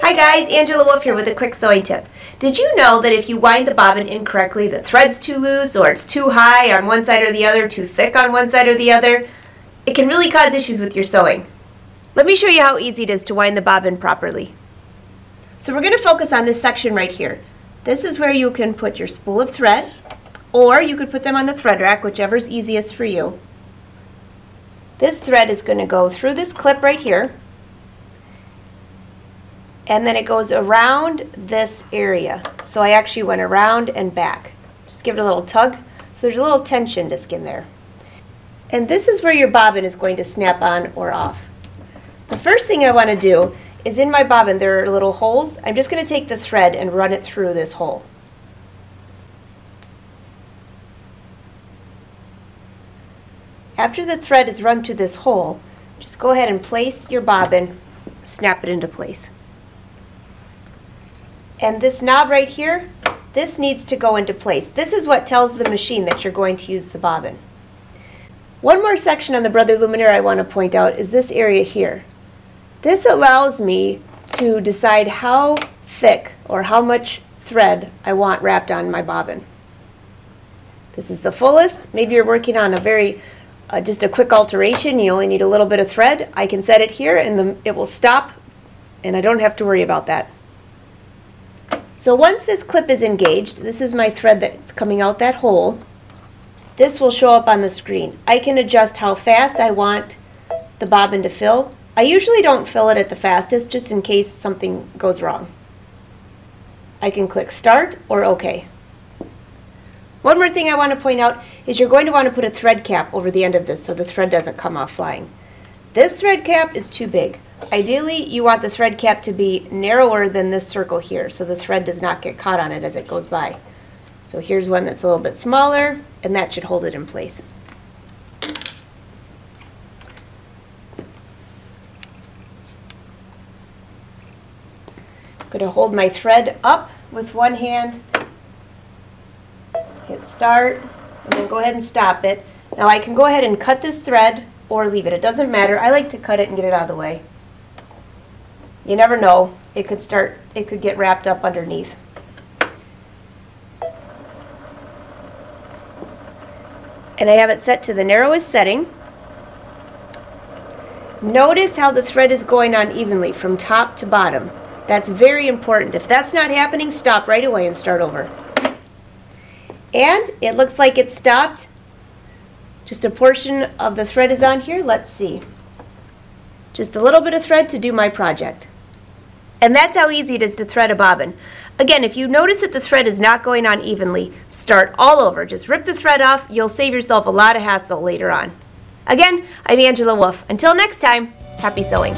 Hi guys, Angela Wolf here with a quick sewing tip. Did you know that if you wind the bobbin incorrectly, the thread's too loose or it's too high on one side or the other, too thick on one side or the other, it can really cause issues with your sewing. Let me show you how easy it is to wind the bobbin properly. So we're going to focus on this section right here. This is where you can put your spool of thread, or you could put them on the thread rack, whichever is easiest for you. This thread is going to go through this clip right here, and then it goes around this area. So I actually went around and back. Just give it a little tug. So there's a little tension disc in there. And this is where your bobbin is going to snap on or off. The first thing I want to do is in my bobbin there are little holes. I'm just going to take the thread and run it through this hole. After the thread is run through this hole, just go ahead and place your bobbin, snap it into place. And this knob right here, this needs to go into place. This is what tells the machine that you're going to use the bobbin. One more section on the Brother Luminaire I want to point out is this area here. This allows me to decide how thick or how much thread I want wrapped on my bobbin. This is the fullest. Maybe you're working on a very just a quick alteration, you only need a little bit of thread. I can set it here and it will stop and I don't have to worry about that. So once this clip is engaged, this is my thread that's coming out that hole. This will show up on the screen. I can adjust how fast I want the bobbin to fill. I usually don't fill it at the fastest just in case something goes wrong. I can click Start or OK. One more thing I want to point out is you're going to want to put a thread cap over the end of this so the thread doesn't come off flying. This thread cap is too big. Ideally, you want the thread cap to be narrower than this circle here so the thread does not get caught on it as it goes by. So here's one that's a little bit smaller, and that should hold it in place. I'm going to hold my thread up with one hand, hit start, and then go ahead and stop it. Now I can go ahead and cut this thread or leave it. It doesn't matter. I like to cut it and get it out of the way. You never know. It could get wrapped up underneath. And I have it set to the narrowest setting. Notice how the thread is going on evenly from top to bottom. That's very important. If that's not happening, stop right away and start over. And it looks like it stopped. Just a portion of the thread is on here. Let's see. Just a little bit of thread to do my project. And that's how easy it is to thread a bobbin. Again, if you notice that the thread is not going on evenly, start all over. Just rip the thread off. You'll save yourself a lot of hassle later on. Again, I'm Angela Wolf. Until next time, happy sewing.